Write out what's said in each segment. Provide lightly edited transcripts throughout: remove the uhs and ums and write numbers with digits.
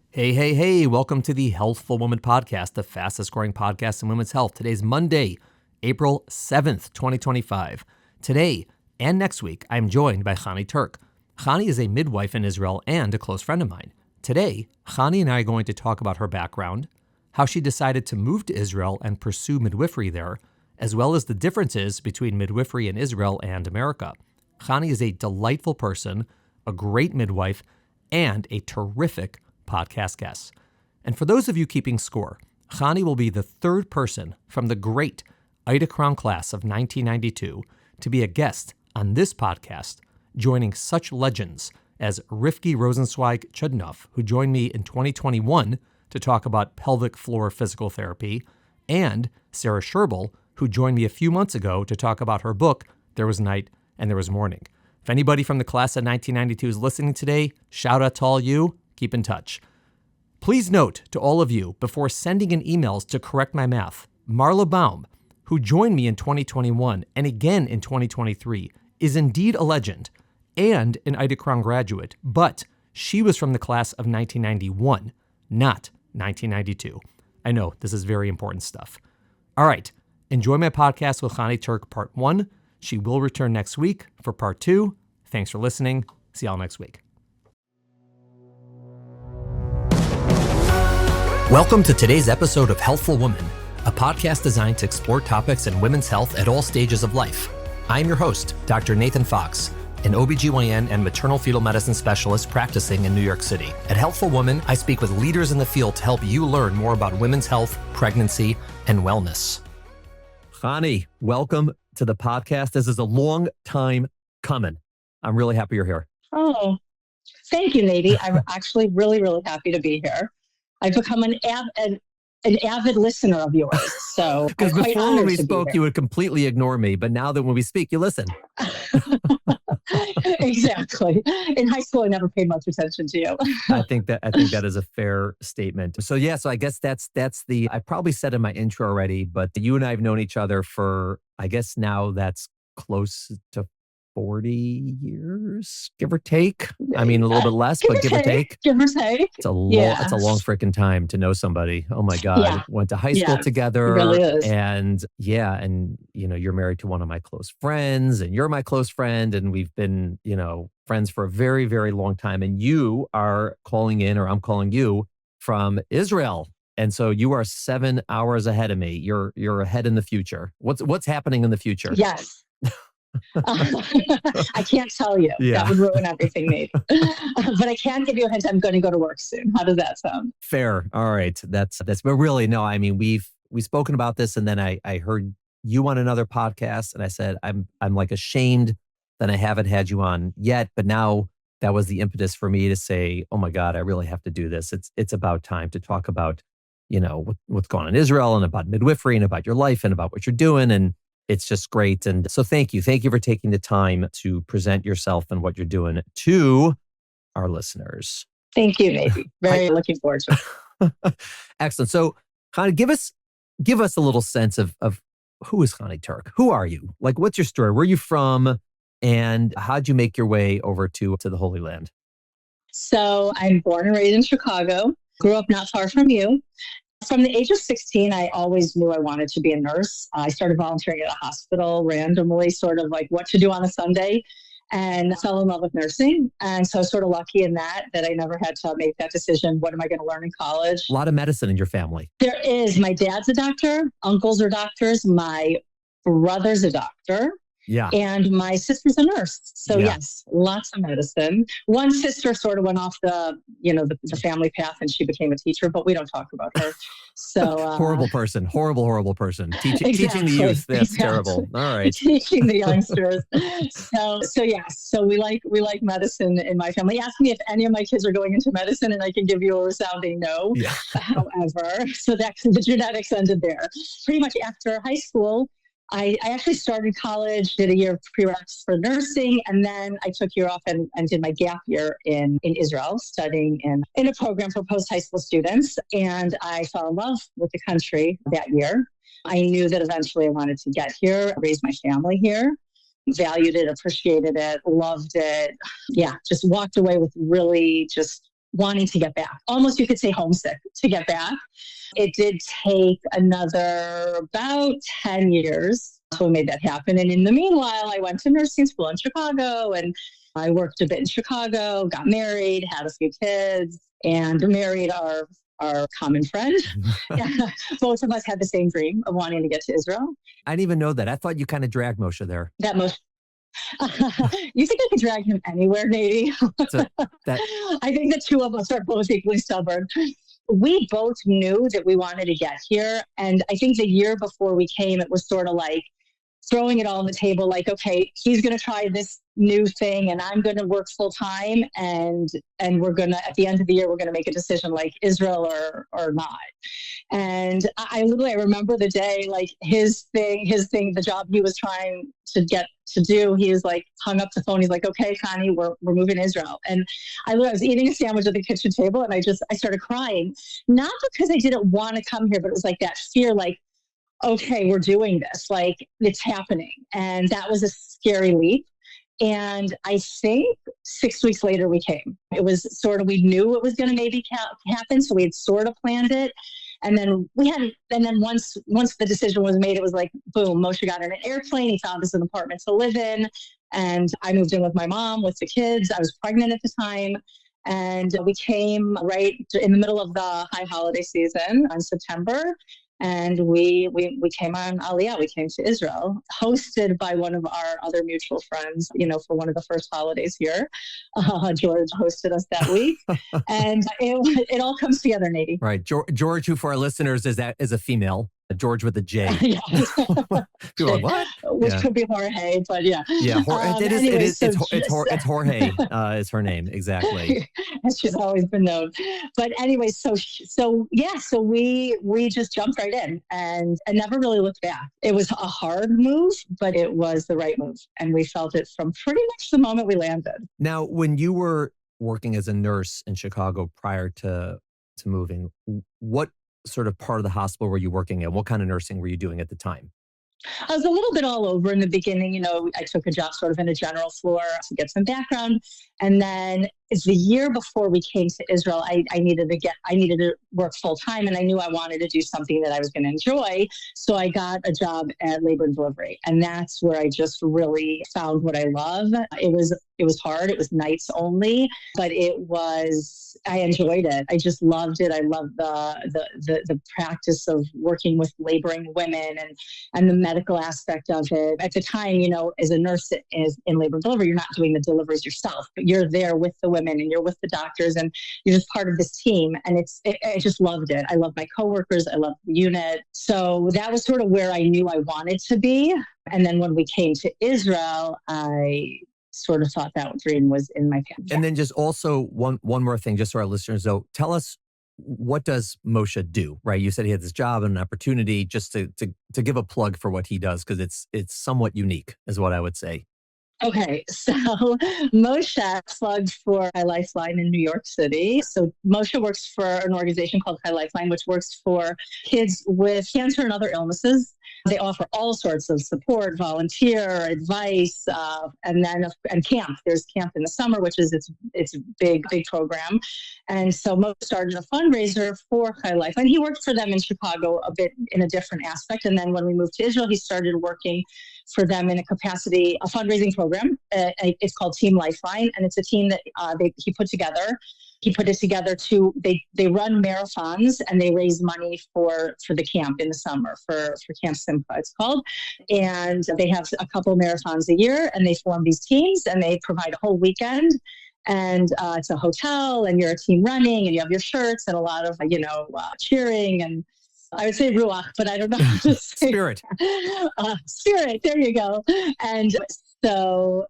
Hey, hey, hey, welcome to the Healthful Woman Podcast, the fastest growing podcast in women's health. Today's Monday, April 7th, 2025. Today and next week, I'm joined by Chani Turk. Chani is a midwife in Israel and a close friend of mine. Today, Chani and I are going to talk about her background, how she decided to move to Israel and pursue midwifery there, as well as the differences between midwifery in Israel and America. Chani is a delightful person, a great midwife, and a terrific podcast guests. And for those of you keeping score, Chani will be the third person from the great Ida Crown class of 1992 to be a guest on this podcast, joining such legends as Rivki Rosenzweig-Chudnoff, who joined me in 2021 to talk about pelvic floor physical therapy, and Sarah Scherbel, who joined me a few months ago to talk about her book, There Was Night and There Was Morning. If anybody from the class of 1992 is listening today, shout out to all you. Keep in touch. Please note to all of you, before sending in emails to correct my math, Marla Baum, who joined me in 2021 and again in 2023, is indeed a legend and an Ida Crown graduate, but she was from the class of 1991, not 1992. I know, this is very important stuff. All right, enjoy my podcast with Chani Turk, part 1. She will return next week for part 2. Thanks for listening. See y'all next week. Welcome to today's episode of Healthful Woman, a podcast designed to explore topics in women's health at all stages of life. I'm your host, Dr. Nathan Fox, an OBGYN and maternal fetal medicine specialist practicing in New York City. At Healthful Woman, I speak with leaders in the field to help you learn more about women's health, pregnancy, and wellness. Chani, welcome to the podcast. This is a long time coming. I'm really happy you're here. Oh, thank you, Nady. I'm actually really, really happy to be here. I've become an avid listener of yours. So because before when we spoke, you would completely ignore me, but now that when we speak, you listen. Exactly. In high school, I never paid much attention to you. I think that is a fair statement. So I guess that's I probably said in my intro already, but you and I have known each other for, I guess now that's close to 40 years, give or take. I mean, a little bit less, but give or take. Give or take. It's a long freaking time to know somebody. Oh my God. Yeah. Went to high school together. It really is. And you're married to one of my close friends and you're my close friend. And we've been, friends for a very, very long time. And you are calling in, or I'm calling you from Israel. And so you are 7 hours ahead of me. You're ahead in the future. What's happening in the future? Yes. I can't tell you. Yeah. That would ruin everything, Nate. But I can give you a hint. I'm going to go to work soon. How does that sound? Fair. All right. That's. But really, no. I mean, we've spoken about this, and then I heard you on another podcast, and I said I'm like ashamed that I haven't had you on yet. But now that was the impetus for me to say, oh my God, I really have to do this. It's about time to talk about what's going on in Israel and about midwifery and about your life and about what you're doing and. It's just great. And so thank you. Thank you for taking the time to present yourself and what you're doing to our listeners. Thank you, Nate. Very looking forward to it. Excellent. So kind of give us a little sense of who is Chani Turk? Who are you? Like, what's your story? Where are you from? And how'd you make your way over to the Holy Land? So I'm born and raised in Chicago, grew up not far from you. From the age of 16, I always knew I wanted to be a nurse. I started volunteering at a hospital randomly, sort of like what to do on a Sunday, and fell in love with nursing. And so sort of lucky in that I never had to make that decision. What am I going to learn in college? A lot of medicine in your family. There is. My dad's a doctor. Uncles are doctors. My brother's a doctor. Yeah. And my sister's a nurse. So yes, lots of medicine. One sister sort of went off the family path and she became a teacher, but we don't talk about her. So horrible person. Teaching the youth. That's terrible. All right. Teaching the youngsters. So we like medicine in my family. Ask me if any of my kids are going into medicine and I can give you a resounding no. Yeah. However, so the genetics ended there. Pretty much after high school, I actually started college, did a year of prereqs for nursing, and then I took a year off and did my gap year in Israel, studying in a program for post-high school students. And I fell in love with the country that year. I knew that eventually I wanted to get here, raise my family here, valued it, appreciated it, loved it. Yeah, just walked away with really just wanting to get back. Almost, you could say, homesick to get back. It did take another about 10 years to made that happen. And in the meanwhile, I went to nursing school in Chicago, and I worked a bit in Chicago, got married, had a few kids, and married our common friend. Both of us had the same dream of wanting to get to Israel. I didn't even know that. I thought you kind of dragged Moshe there. That Moshe. You think I could drag him anywhere, Navy? I think the two of us are both equally stubborn. We both knew that we wanted to get here. And I think the year before we came, it was sort of like throwing it all on the table, like, okay, he's going to try this new thing and I'm going to work full time. And we're going to, at the end of the year, we're going to make a decision like Israel or not. And I literally, I remember the day, like his thing, the job he was trying to get to do, he was like, hung up the phone. He's like, okay, Chani, we're moving to Israel. And I was eating a sandwich at the kitchen table and I started crying, not because I didn't want to come here, but it was like that fear, like, okay, we're doing this, like it's happening. And that was a scary leap. And I think 6 weeks later we came. It was sort of, we knew it was going to maybe happen. So we had sort of planned it. And then once the decision was made, it was like, boom, Moshe got in an airplane. He found us an apartment to live in. And I moved in with my mom, with the kids. I was pregnant at the time. And we came right in the middle of the high holiday season in September. And we came on Aliyah. We came to Israel, hosted by one of our other mutual friends, for one of the first holidays here. George hosted us that week. And it all comes together, Nady. Right. George, who for our listeners is a female. George with a J. People are like, what? Which could be Jorge, but yeah. Yeah, it's Jorge is her name, exactly. She's always been known. But anyway, so we just jumped right in and never really looked back. It was a hard move, but it was the right move. And we felt it from pretty much the moment we landed. Now, when you were working as a nurse in Chicago prior to moving, what sort of part of the hospital were you working in? What kind of nursing were you doing at the time? I was a little bit all over in the beginning. I took a job sort of in a general floor to get some background. And then it's the year before we came to Israel, I needed to work full time, and I knew I wanted to do something that I was going to enjoy. So I got a job at labor and delivery, and that's where I just really found what I love. It was hard. It was nights only, but I enjoyed it. I just loved it. I loved the practice of working with laboring women and the medical aspect of it. At the time, as a nurse in labor and delivery, you're not doing the deliveries yourself, but you're there with the women and you're with the doctors and you're just part of this team. And I just loved it. I loved my coworkers. I loved the unit. So that was sort of where I knew I wanted to be. And then when we came to Israel, I sort of thought that dream was in my pants. And then just also one more thing, just so our listeners know, tell us, what does Moshe do, right? You said he had this job and an opportunity, just to give a plug for what he does, because it's somewhat unique, is what I would say. Okay, so Moshe plugged for High Lifeline in New York City. So Moshe works for an organization called High Lifeline, which works for kids with cancer and other illnesses. They offer all sorts of support, volunteer, advice, and camp. There's camp in the summer, which is it's a big program. And so Moshe started a fundraiser for High Lifeline. He worked for them in Chicago a bit in a different aspect. And then when we moved to Israel, he started working for them in a fundraising program. It's called Team Lifeline, and it's a team that he put together. He put it together they run marathons and they raise money for the camp in the summer for Camp Simcha, it's called. And they have a couple of marathons a year, and they form these teams and they provide a whole weekend. And it's a hotel, and you're a team running, and you have your shirts and a lot of cheering, and I would say ruach, but I don't know how to say Spirit. Spirit, there you go. And so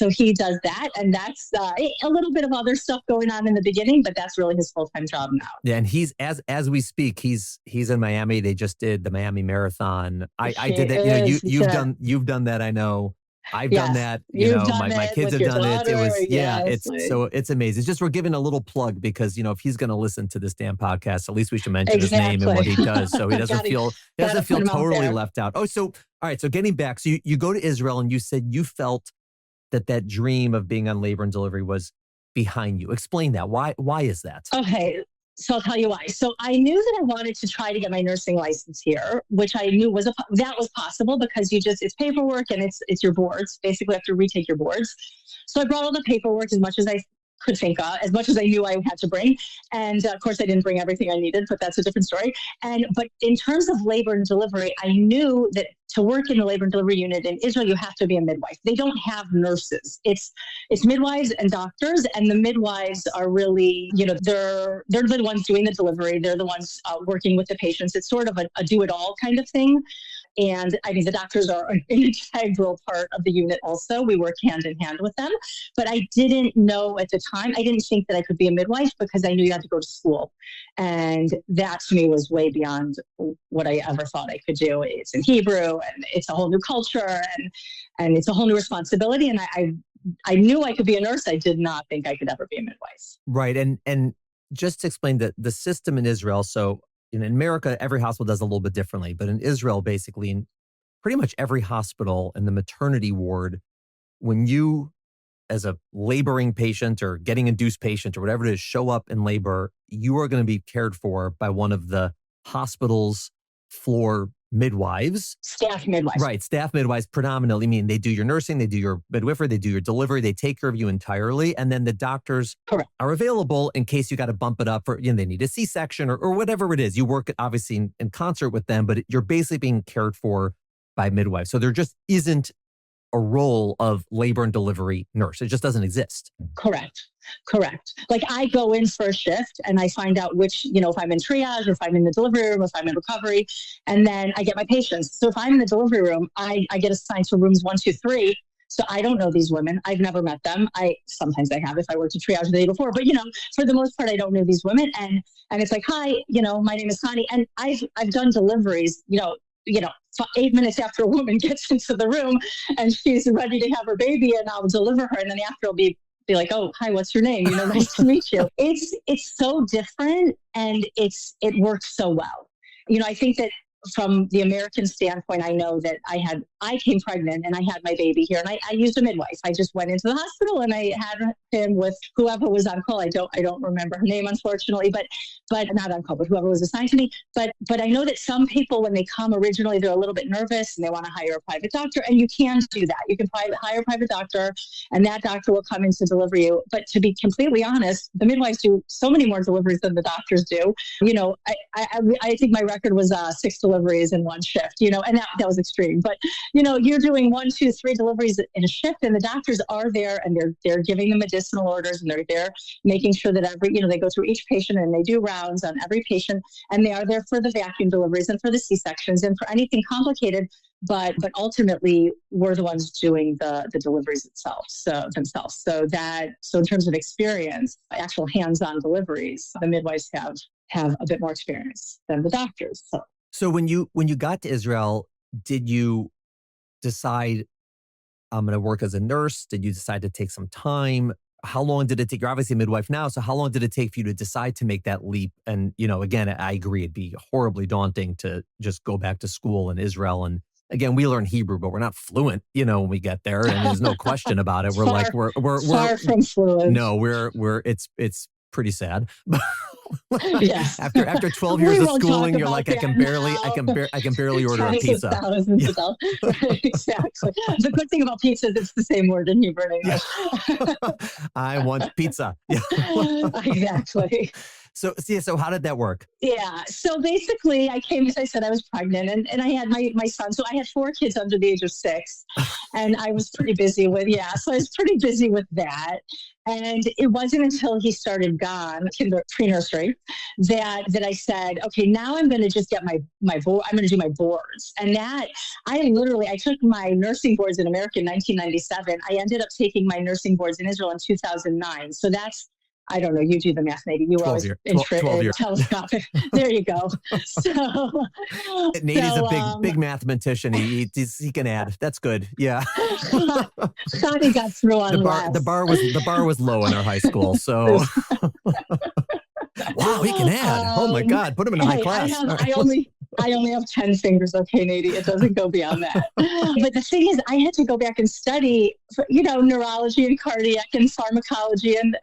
he does that, and that's a little bit of other stuff going on in the beginning, but that's really his full-time job now. Yeah, and he's as we speak, he's in Miami. They just did the Miami Marathon. I did that. You've done that. I know. I've done that. My kids have done it. It was it's amazing. It's just we're giving a little plug because if he's going to listen to this damn podcast, at least we should mention his name and what he does, so he doesn't feel totally left out. Oh, so all right. So getting back, so you go to Israel and you said you felt that dream of being on labor and delivery was behind you. Explain that. Why is that? Okay. So I'll tell you why. So I knew that I wanted to try to get my nursing license here, which I knew was possible because it's paperwork and it's your boards. Basically, you have to retake your boards. So I brought all the paperwork as much as I could think of, as much as I knew I had to bring. And of course, I didn't bring everything I needed, but that's a different story. But in terms of labor and delivery, I knew that to work in the labor and delivery unit in Israel, you have to be a midwife. They don't have nurses. It's midwives and doctors, and the midwives are really, they're the ones doing the delivery. They're the ones working with the patients. It's sort of a do-it-all kind of thing. And I mean, the doctors are an integral part of the unit also. We work hand in hand with them. But I didn't know at the time, I didn't think that I could be a midwife because I knew you had to go to school. And that to me was way beyond what I ever thought I could do. It's in Hebrew and it's a whole new culture and it's a whole new responsibility. And I knew I could be a nurse. I did not think I could ever be a midwife. Right. And just to explain the system in Israel. So in America, every hospital does a little bit differently, but in Israel, basically, in pretty much every hospital in the maternity ward, when you, as a laboring patient or getting induced patient or whatever it is, show up in labor, you are going to be cared for by one of the hospital's floor midwives. Staff midwives. Right. Staff midwives predominantly. I mean, they do your nursing, they do your midwifery, they do your delivery, they take care of you entirely. And then the doctors Correct. are available in case you got to bump it up for, they need a C-section or whatever it is. You work obviously in concert with them, but you're basically being cared for by midwives. So there just isn't a role of labor and delivery nurse. It just doesn't exist. Correct. Like I go in for a shift and I find out which, if I'm in triage or if I'm in the delivery room, if I'm in recovery, and then I get my patients. So if I'm in the delivery room, I get assigned to rooms 1, 2, 3. So I don't know these women. I've never met them. Sometimes I have if I worked in triage the day before, but for the most part, I don't know these women. And it's like, hi, my name is Chani. And I've done deliveries, 8 minutes after a woman gets into the room and she's ready to have her baby and I'll deliver her. And then after I'll be like, oh, hi, what's your name? Nice to meet you. It's so different and it works so well. I think that from the American standpoint, I know that I came pregnant and I had my baby here and I used a midwife. I just went into the hospital and I had him with whoever was on call. I don't remember her name, unfortunately, but not on call, but whoever was assigned to me. But I know that some people, when they come originally, they're a little bit nervous and they want to hire a private doctor, and you can do that. You can hire a private doctor and that doctor will come in to deliver you. But to be completely honest, the midwives do so many more deliveries than the doctors do. I think my record was 6 deliveries in one shift, and that was extreme. But, you're doing 1, 2, 3 deliveries in a shift and the doctors are there and they're giving the medicinal orders and they're there making sure that they go through each patient and they do rounds on every patient and they are there for the vacuum deliveries and for the C-sections and for anything complicated. But ultimately, we're the ones doing the deliveries themselves. So in terms of experience, actual hands-on deliveries, the midwives have a bit more experience than the doctors. So when you got to Israel, did you decide I'm going to work as a nurse? Did you decide to take some time? How long did it take? You're obviously a midwife now. So how long did it take for you to decide to make that leap? And, again, I agree, it'd be horribly daunting to just go back to school in Israel. And again, we learn Hebrew, but we're not fluent, when we get there. And there's no question about it. We're far from fluent. No, it's pretty sad. Yes. After 12 years of schooling, you're like, I can barely order a pizza. Right, exactly. The good thing about pizza is it's the same word in Hebrew and English. I want pizza. Yeah. Exactly. So how did that work? Yeah. So basically I came, as I said, I was pregnant and I had my son. So I had 4 kids under the age of 6 and I was pretty busy with that. And it wasn't until he started gone, pre-nursery, that I said, okay, now I'm going to just get my board. I'm going to do my boards. And that I took my nursing boards in America in 1997. I ended up taking my nursing boards in Israel in 2009. So that's, I don't know, you do the math, maybe. You always 12 years. Telescopic. There you go. So Nate's a big mathematician. He can add. That's good. Yeah. Chani got through on the bar was low in our high school. So wow, he can add. Oh my God, put him in a high class. I only have 10 fingers. Okay, Nadie, it doesn't go beyond that. But the thing is, I had to go back and study, neurology and cardiac and pharmacology. And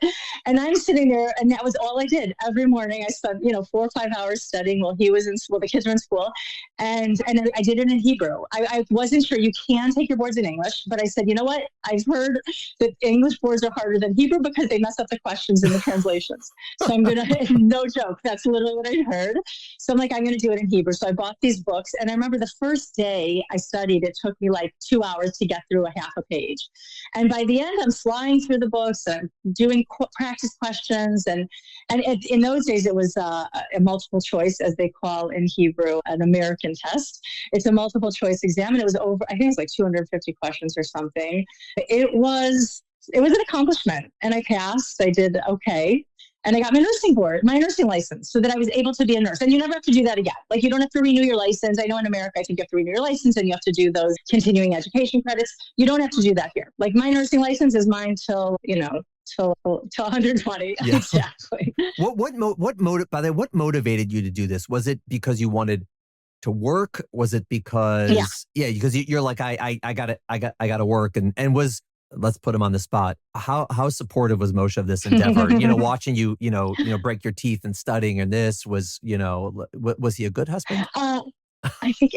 I'm sitting there, and that was all I did. Every morning I spent, 4 or 5 hours studying while he was in school, the kids were in school. And I did it in Hebrew. I wasn't sure. You can take your boards in English, but I said, you know what? I've heard that English boards are harder than Hebrew because they mess up the questions in the translations. So I'm going to, no joke, that's literally what I heard. So I'm like, I'm going to do it in Hebrew. So I bought these books. And I remember the first day I studied, it took me like 2 hours to get through a half a page. And by the end, I'm flying through the books and doing practice questions. And in those days, it was a multiple choice, as they call in Hebrew, an American test. It's a multiple choice exam. And it was over, I think it was like 250 questions or something. It was an accomplishment. And I passed. I did okay. And I got my nursing license, so that I was able to be a nurse. And you never have to do that again. Like, you don't have to renew your license. I know in America, I think you have to renew your license and you have to do those continuing education credits. You don't have to do that here. Like, my nursing license is mine till 120. Yeah. Exactly. What motivated you to do this? Was it because you wanted to work? Was it because, because you're like, I gotta work and was, let's put him on the spot. How supportive was Moshe of this endeavor? Watching you, break your teeth and studying, and this was, was he a good husband? I think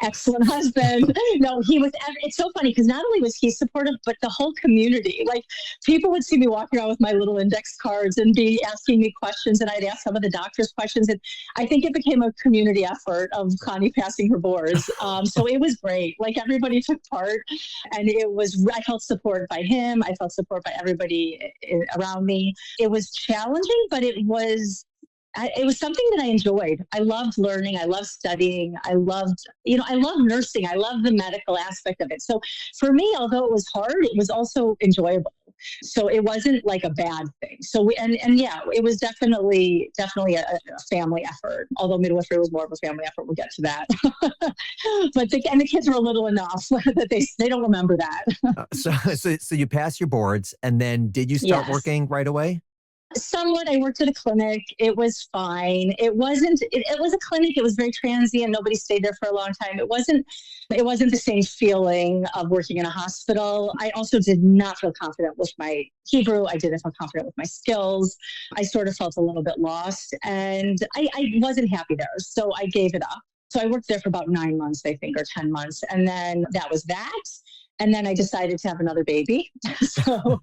excellent husband. No, he was. It's so funny because not only was he supportive, but the whole community. Like, people would see me walking around with my little index cards and be asking me questions, and I'd ask some of the doctors questions. And I think it became a community effort of Chani passing her boards. So it was great. Like, everybody took part, and I felt support by him. I felt support by everybody around me. It was challenging, but it was something that I enjoyed. I loved learning. I loved studying. I loved nursing. I loved the medical aspect of it. So for me, although it was hard, it was also enjoyable. So it wasn't like a bad thing. So it was definitely a family effort. Although midwifery was more of a family effort. We'll get to that. But the kids were little enough that they don't remember that. So you passed your boards, and then did you start working right away? Somewhat. I worked at a clinic. It was fine. It was a clinic. It was very transient. Nobody stayed there for a long time. It wasn't the same feeling of working in a hospital. I also did not feel confident with my Hebrew. I didn't feel confident with my skills. I sort of felt a little bit lost, and I wasn't happy there. So I gave it up. So I worked there for about 9 months, I think, or 10 months. And then that was that. And then I decided to have another baby. So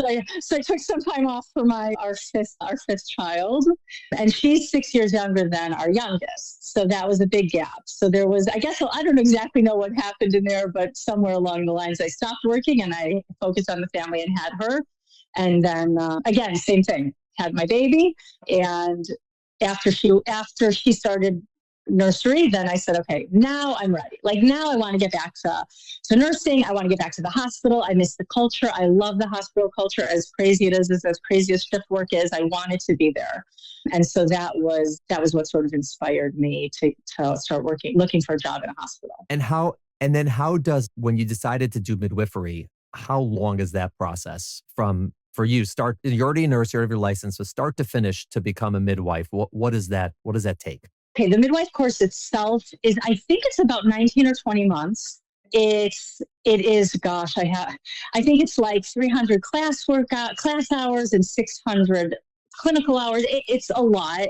I took some time off for our fifth child, and she's 6 years younger than our youngest. So that was a big gap. So there was, I don't exactly know what happened in there, but somewhere along the lines, I stopped working and I focused on the family and had her. And then again, same thing, had my baby. And after she started nursery, then I said, okay, now I'm ready. Like, now I want to get back to nursing. I want to get back to the hospital. I miss the culture. I love the hospital culture. As crazy it is, as crazy as shift work is, I wanted to be there. And so that was what sort of inspired me to start looking for a job in a hospital. When you decided to do midwifery, how long is that process for you? You're already a nurse, you have your license, so start to finish to become a midwife. What does that take? Okay, the midwife course itself is, I think it's about 19 or 20 months. It is, gosh, I think it's like 300 class hours and 600 clinical hours. It's a lot.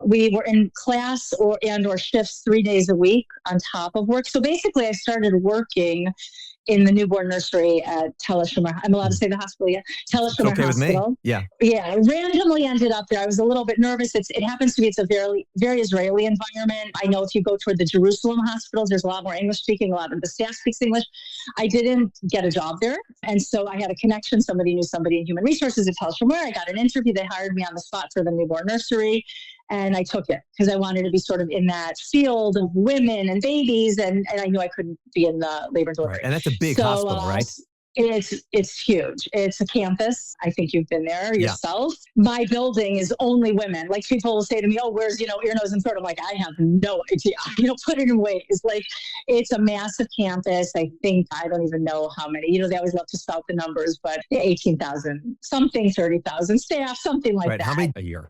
We were in class or shifts 3 days a week on top of work. So basically I started working in the newborn nursery at Tel Shomer. I'm allowed to say the hospital, yeah? Tel Shomer okay Hospital. With me? Yeah. Yeah, I randomly ended up there. I was a little bit nervous. It happens to be, it's a very, very Israeli environment. I know if you go toward the Jerusalem hospitals, there's a lot more English speaking, a lot of the staff speaks English. I didn't get a job there. And so I had a connection. Somebody knew somebody in human resources at Tel Shomer. I got an interview. They hired me on the spot for the newborn nursery. And I took it because I wanted to be sort of in that field of women and babies. And I knew I couldn't be in the labor and delivery. Right. And that's a big hospital, right? It's huge. It's a campus. I think you've been there yourself. Yeah. My building is only women. Like, people will say to me, oh, where's, ear, nose, and throat? I'm like, I have no idea. Put it in ways. Like, it's a massive campus. I think, I don't even know how many, they always love to spout the numbers, but 18,000, something, 30,000 staff, something like that. How many a year?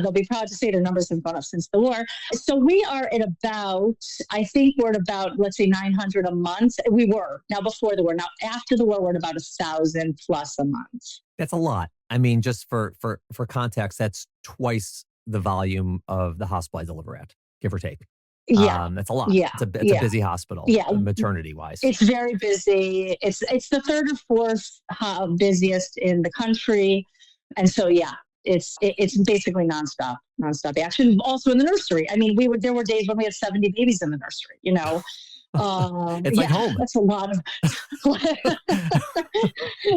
They'll be proud to say their numbers have gone up since the war. So we are at about, I think we're at about, let's say 900 a month. We were now before the war. Now after the war, we're at about 1,000 plus a month. That's a lot. I mean, just for context, that's twice the volume of the hospital I deliver at, give or take. Yeah. That's a lot. Yeah. It's a busy hospital. Yeah. Maternity wise. It's very busy. It's the third or fourth busiest in the country. And so, yeah, it's basically nonstop action. Also in the nursery. I mean, there were days when we had 70 babies in the nursery, It's like home. That's a lot of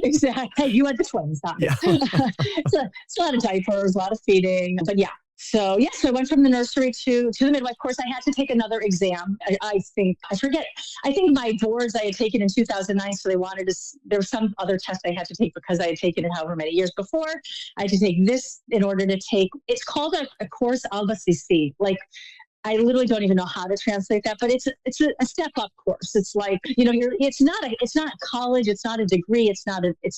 exactly. Hey, you had the twins, not me. Yeah. It's a lot of diapers, a lot of feeding, but yeah. So I went from the nursery to the midwife course. I had to take another exam. I think my boards I had taken in 2009. So there was some other test I had to take because I had taken it however many years before. I had to take this in order to take, it's called a course Alba CC. Like, I literally don't even know how to translate that, but it's a step up course. It's like, it's not a college. It's not a degree. It's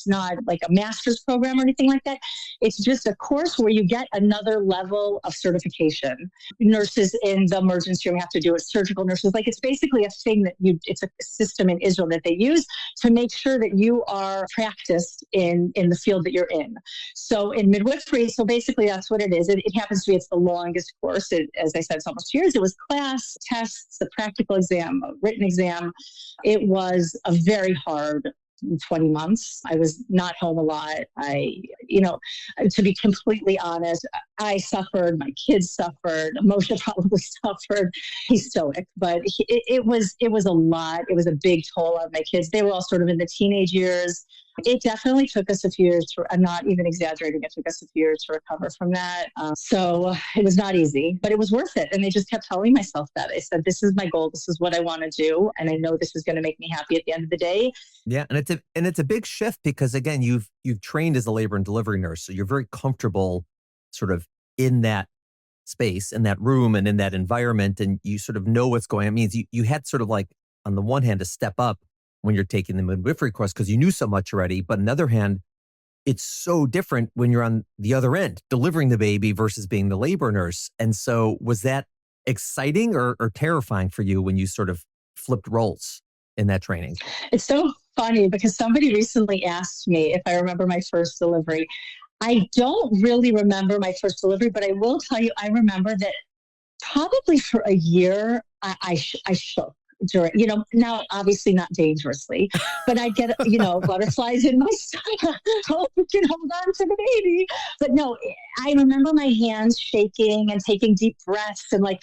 not like a master's program or anything like that. It's just a course where you get another level of certification. Nurses in the emergency room have to do it. Surgical nurses, like it's basically a thing it's a system in Israel that they use to make sure that you are practiced in the field that you're in. So in midwifery, so basically that's what it is. It happens to be, it's the longest course. As I said, it's almost 2 years. It was class, tests, a practical exam, a written exam. It was a very hard 20 months. I was not home a lot. To be completely honest, I suffered. My kids suffered. Moshe probably suffered. He's stoic, but it was a lot. It was a big toll on my kids. They were all sort of in the teenage years. It definitely took us a few years I'm not even exaggerating. It took us a few years to recover from that. So it was not easy, but it was worth it. And I just kept telling myself that. I said, this is my goal. This is what I want to do. And I know this is going to make me happy at the end of the day. Yeah. And it's a big shift because again, you've trained as a labor and delivery nurse. So you're very comfortable sort of in that space, in that room and in that environment. And you sort of know what's going on. It means you had sort of like, on the one hand, to step up when you're taking the midwifery course because you knew so much already. But on the other hand, it's so different when you're on the other end, delivering the baby versus being the labor nurse. And so was that exciting or terrifying for you when you sort of flipped roles in that training? It's so funny because somebody recently asked me if I remember my first delivery. I don't really remember my first delivery, but I will tell you, I remember that probably for a year, I shook. During, now obviously not dangerously, but I get, butterflies in my stomach. Hope we can hold on to the baby. But no, I remember my hands shaking and taking deep breaths and like,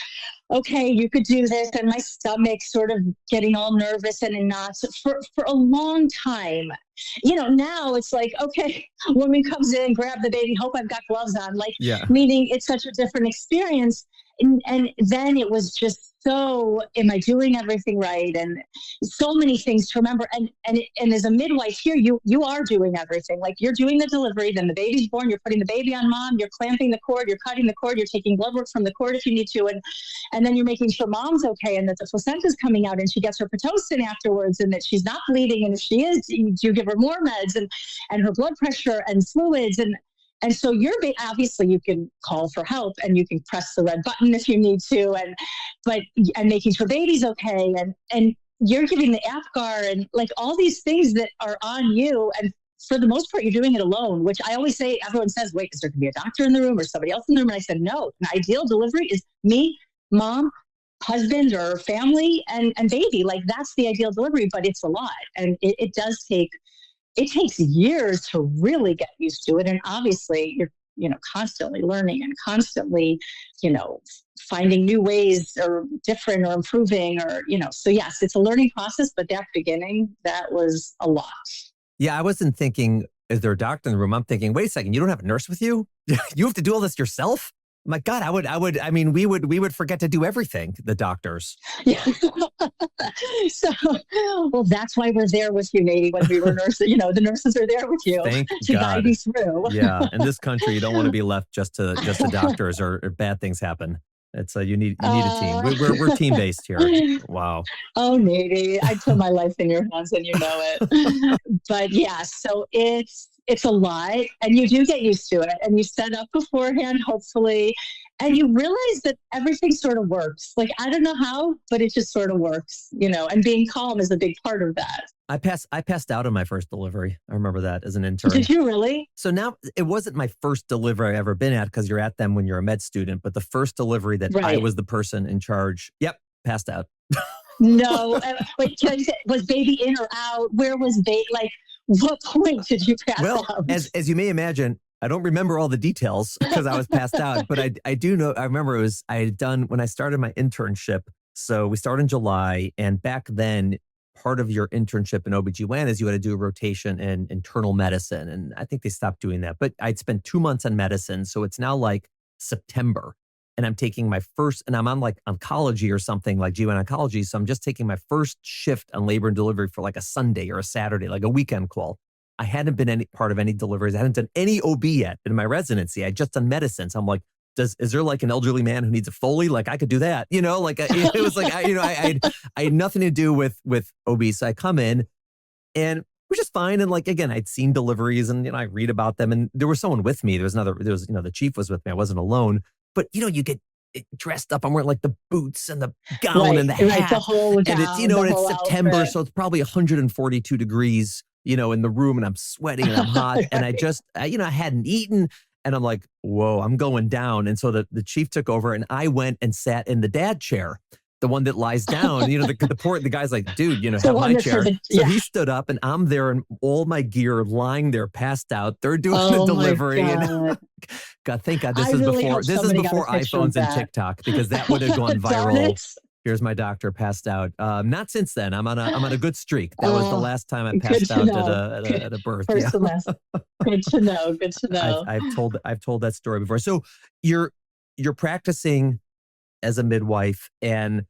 okay, you could do this. And my stomach sort of getting all nervous and in knots for a long time. Now it's like, okay, woman comes in, grab the baby, hope I've got gloves on. Like, meaning it's such a different experience. And then it was just so, am I doing everything right? And so many things to remember. And as a midwife here, you are doing everything. Like you're doing the delivery, then the baby's born, you're putting the baby on mom, you're clamping the cord, you're cutting the cord, you're taking blood work from the cord if you need to. And then you're making sure mom's okay and that the placenta's coming out and she gets her Pitocin afterwards and that she's not bleeding. And if she is, you give her more meds and her blood pressure and fluids. And so obviously you can call for help and you can press the red button if you need to, and making sure baby's okay. And you're giving the APGAR and like all these things that are on you. And for the most part, you're doing it alone, which I always say, everyone says, wait, is there going to be a doctor in the room or somebody else in the room? And I said, no, an ideal delivery is me, mom, husband or family and baby. Like that's the ideal delivery, but it's a lot. And it takes years to really get used to it. And obviously you're, constantly learning and constantly, finding new ways or different or improving or, so yes, it's a learning process, but that beginning, that was a lot. Yeah. I wasn't thinking, is there a doctor in the room? I'm thinking, wait a second, you don't have a nurse with you? You have to do all this yourself? My God, we would forget to do everything, the doctors. Yeah. Well, that's why we're there with you, Nady, when we were nurses. The nurses are there with you to guide you through. Yeah. In this country, you don't want to be left just to doctors or bad things happen. It's you need a team. We're team based here. Wow. Oh, Nady, I put my life in your hands and you know it. But yeah, so it's it's a lot, and you do get used to it, and you set up beforehand, hopefully, and you realize that everything sort of works. Like, I don't know how, but it just sort of works, and being calm is a big part of that. I passed out on my first delivery. I remember that as an intern. Did you really? So now, it wasn't my first delivery I've ever been at, because you're at them when you're a med student, but the first delivery that I was the person in charge. Yep. Passed out. No. Wait, was baby in or out? Where was baby? Like, what point did you pass out? Well, as you may imagine, I don't remember all the details because I was passed out, but I do know, I remember I had done, when I started my internship, so we started in July, and back then, part of your internship in OBGYN is you had to do a rotation in internal medicine, and I think they stopped doing that, but I'd spent 2 months on medicine, so it's now like September, and I'm taking my first, and I'm on like oncology or something, like GYN oncology, so I'm just taking my first shift on labor and delivery for like a Sunday or a Saturday, like a weekend call. I hadn't been any part of any deliveries. I hadn't done any OB yet in my residency. I'd just done medicine. So I'm like, is there like an elderly man who needs a Foley? Like, I could do that, like it was like, I had nothing to do with OB. So I come in, and we're just fine. And like, again, I'd seen deliveries, and, I read about them, and there was someone with me. There was the chief was with me. I wasn't alone, but you get dressed up. I'm wearing like the boots and the gown and the hat, the whole gown, and it's, and it's September. Outfit. So it's probably 142 degrees, in the room, and I'm sweating and I'm hot. And I hadn't eaten, and I'm like, whoa, I'm going down. And so the chief took over, and I went and sat in the dad chair, the one that lies down. The guy's like, dude, have my chair. So he stood up, and I'm there in all my gear, lying there, passed out. They're doing the delivery. And God, thank God, this is before iPhones and TikTok, because that would have gone viral. Here's my doctor passed out. Not since then. I'm on a good streak. That was the last time I passed out at a birth. First and last. Good to know. Good to know. I've told that story before. So you're practicing as a midwife, and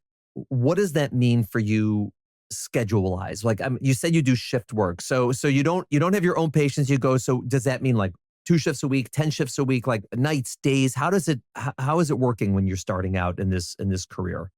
what does that mean for you schedule-wise? Like, you said you do shift work. So you don't have your own patients. You go. So does that mean like 2 shifts a week, 10 shifts a week, like nights, days? How is it working when you're starting out in this career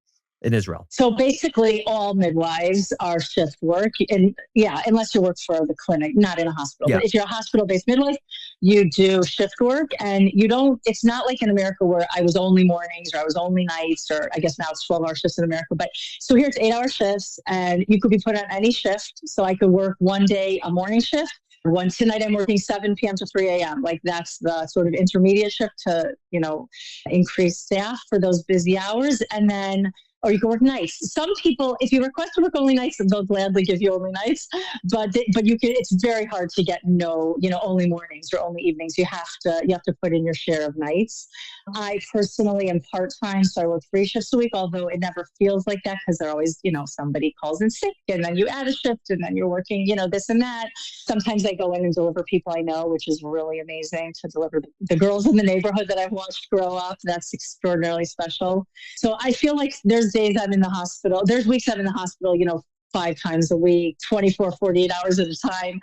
in Israel? So basically all midwives are shift work, and unless you work for the clinic, not in a hospital. But if you're a hospital-based midwife, you do shift work, and it's not like in America where I was only mornings or I was only nights, or I guess now it's 12-hour shifts in America. But so here it's 8-hour shifts, and you could be put on any shift. So I could work one day a morning shift. Tonight I'm working 7 p.m. to 3 a.m. Like, that's the sort of intermediate shift to, increase staff for those busy hours. And then, or you can work nights. Some people, if you request to work only nights, they'll gladly give you only nights. But it's very hard to get only mornings or only evenings. You have to put in your share of nights. I personally am part-time, so I work 3 shifts a week, although it never feels like that, because they're always, somebody calls in sick, and then you add a shift, and then you're working, this and that. Sometimes I go in and deliver people I know, which is really amazing, to deliver the girls in the neighborhood that I've watched grow up. That's extraordinarily special. So I feel like there's days I'm in the hospital. There's weeks I'm in the hospital, 5 times a week, 24, 48 hours at a time.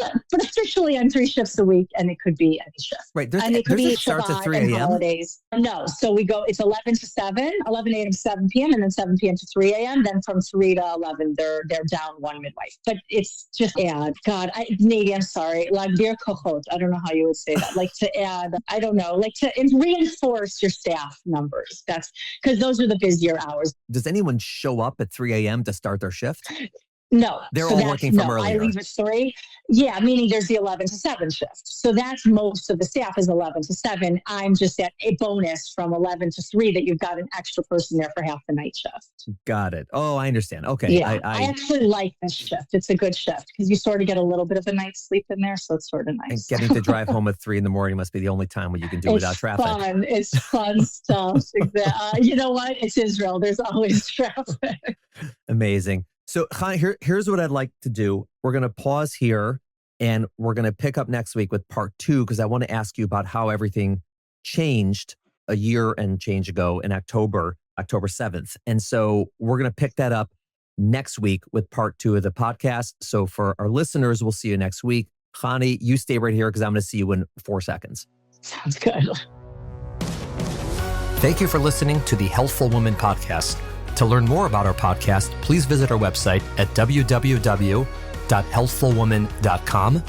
But officially, I'm 3 shifts a week, and it could be any shift. Right. It could be starts at 3 a.m. Holidays. No. So we go, it's 11 to 7, 11 a.m. to 7 p.m., and then 7 p.m. to 3 a.m. Then from 3 to 11, they're down 1 midwife. But it's just add. God, Nady, I'm sorry. Lagdir kochot. I don't know how you would say that. Like, to add, I don't know, like to reinforce your staff numbers. That's because those are the busier hours. Does anyone show up at 3 a.m. to start their shift? No. They're all working from earlier. I leave at 3. Yeah, meaning there's the 11 to 7 shift. So that's most of the staff is 11 to 7. I'm just at a bonus from 11 to 3 that you've got an extra person there for half the night shift. Got it. Oh, I understand. Okay. Yeah, I actually like this shift. It's a good shift because you sort of get a little bit of a night's sleep in there. So it's sort of nice. And getting to drive home at 3 a.m. must be the only time when you can do without traffic. It's fun stuff. You know what? It's Israel. There's always traffic. Amazing. So here's what I'd like to do. We're going to pause here, and we're going to pick up next week with part 2, because I want to ask you about how everything changed a year and change ago in October 7th. And so we're going to pick that up next week with part 2 of the podcast. So for our listeners, we'll see you next week. Chani, you stay right here, because I'm going to see you in 4 seconds. Sounds good. Thank you for listening to the Healthful Woman Podcast. To learn more about our podcast, please visit our website at www.healthfulwoman.com.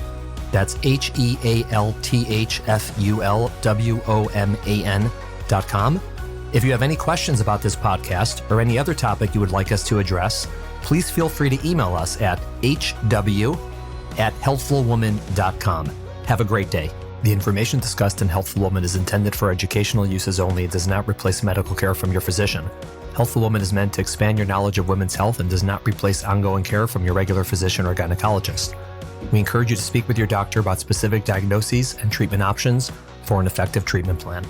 That's HEALTHFULWOMAN.com. If you have any questions about this podcast or any other topic you would like us to address, please feel free to email us at hw@healthfulwoman.com. Have a great day. The information discussed in Healthful Woman is intended for educational uses only and does not replace medical care from your physician. Healthful Woman is meant to expand your knowledge of women's health and does not replace ongoing care from your regular physician or gynecologist. We encourage you to speak with your doctor about specific diagnoses and treatment options for an effective treatment plan.